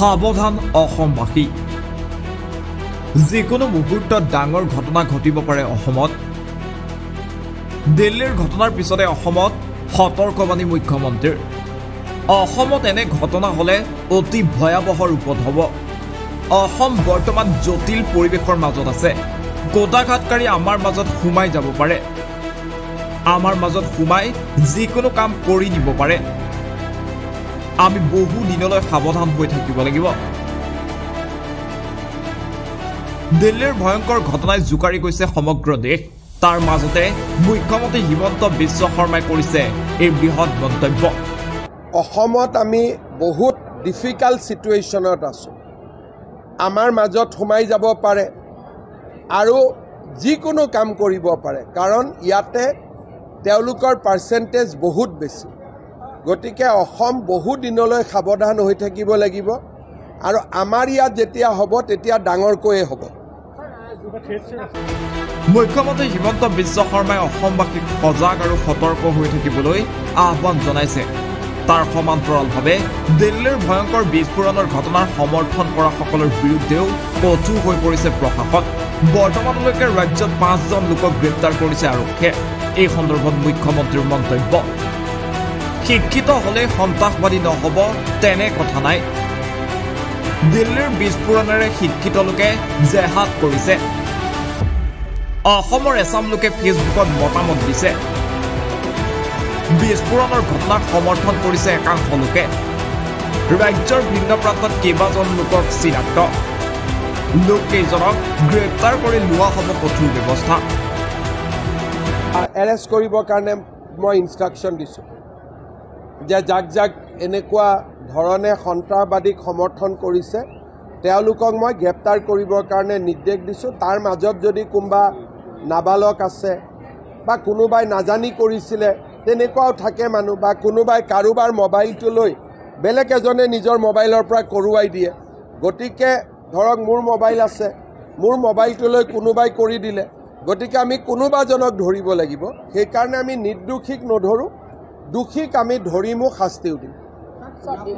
সাৱধান অসমবাসী যিকোনো মুহূৰ্তত ডাঙৰ ঘটনা ঘটিব পাৰে অসমত দিল্লীৰ ঘটনাৰ পিছতে অসমত সতৰ্কবাণী মুখ্যমন্ত্ৰীৰ অসমত এনে ঘটনা হলে অতি ভয়াবহ ৰূপত হ'ব অসম বৰ্তমান জটিল পৰিৱেশৰ মাজত আছে গোটাঘাটকাৰী আমাৰ মাজত সোমাই যাব পাৰে আমাৰ মাজত সোমাই যিকোনো কাম কৰি দিব পাৰে আমি বহু দিনলৈ সাৱধান হৈ থাকিব লাগিব দিল্লীৰ ভয়ংকৰ ঘটনাই জুকাৰি গৈছে সমগ্ৰ দেশ তাৰ মাজতে মুখ্যমন্ত্ৰী হিমন্ত বিশ্ব শৰ্মাই কৰিছে এই বৃহৎ মন্তব্য অসমত আমি বহুত ডিফিকাল্ট সিচুৱেশ্যনত আছো আমাৰ মাজত সোমাই যাব পাৰে আৰু যিকোনো কাম কৰিব পাৰে কাৰণ ইয়াতে তেওঁলোকৰ পাৰ্চেন্টেজ বহুত বেছি গতিকে অসম বহু দিনলৈ সাৱধান হৈ থাকিব লাগিব আৰু আমাৰ ইয়াত যেতিয়া হ'ব তেতিয়া ডাঙৰকৈ হ'ব মুখ্যমন্ত্ৰী হিমন্ত বিশ্ব শৰ্মাই অসমবাসীক সজাগ আৰু সতৰ্ক হৈ থাকিবলৈ আহ্বান জনাইছে তাৰ সমান্তৰালভাৱে দিল্লীৰ ভয়ংকৰ বিস্ফোৰণৰ ঘটনাৰ সমৰ্থন কৰা সকলৰ বিৰুদ্ধেও কঠোৰ হৈ পৰিছে প্ৰশাসন বৰ্তমানলৈকে ৰাজ্যত 5জন লোকক গ্ৰেপ্তাৰ কৰিছে আৰক্ষীয়ে এই সন্দৰ্ভত মুখ্যমন্ত্ৰীৰ মন্তব্য শিক্ষিত হলে সন্ত্ৰাসবাদী নহব তেনে কথা নাই দিল্লীৰ বিস্ফোৰণেৰে শিক্ষিত লোকে জেহাদ কৰিছে অসমৰ এছাম লোকে ফেচবুকত মতামত দিছে বিস্ফোৰণৰ ঘটনাক সমৰ্থন কৰিছে একাংশ লোকে ৰাজ্যৰ ভিন্ন প্ৰান্তত কেইবাজন লোকক চিনাক্ত লোককেইজনক গ্ৰেপ্তাৰ কৰি লোৱা হ'ব কঠোৰ ব্যৱস্থা এৰেষ্ট কৰিবৰ কাৰণে মই ইনষ্ট্ৰাকশ্যন দিছোঁ যে যাক এনেকুৱা ধৰণে সন্ত্ৰাসবাদীক সমৰ্থন কৰিছে তেওঁলোকক মই গ্ৰেপ্তাৰ কৰিবৰ কাৰণে নিৰ্দেশ দিছোঁ তাৰ মাজত যদি কোনোবা নাবালক আছে বা কোনোবাই নাজানি কৰিছিলে তেনেকুৱাও থাকে মানুহ বা কোনোবাই কাৰোবাৰ মোবাইলটো লৈ বেলেগ এজনে নিজৰ মোবাইলৰ পৰা কৰোৱাই দিয়ে গতিকে ধৰক মোৰ মোবাইল আছে মোৰ মোবাইলটো লৈ কোনোবাই কৰি দিলে গতিকে আমি কোনোবাজনক ধৰিব লাগিব সেইকাৰণে আমি নিৰ্দোষীক নধৰোঁ দোষীক আমি ধৰিমো শাস্তিও দিম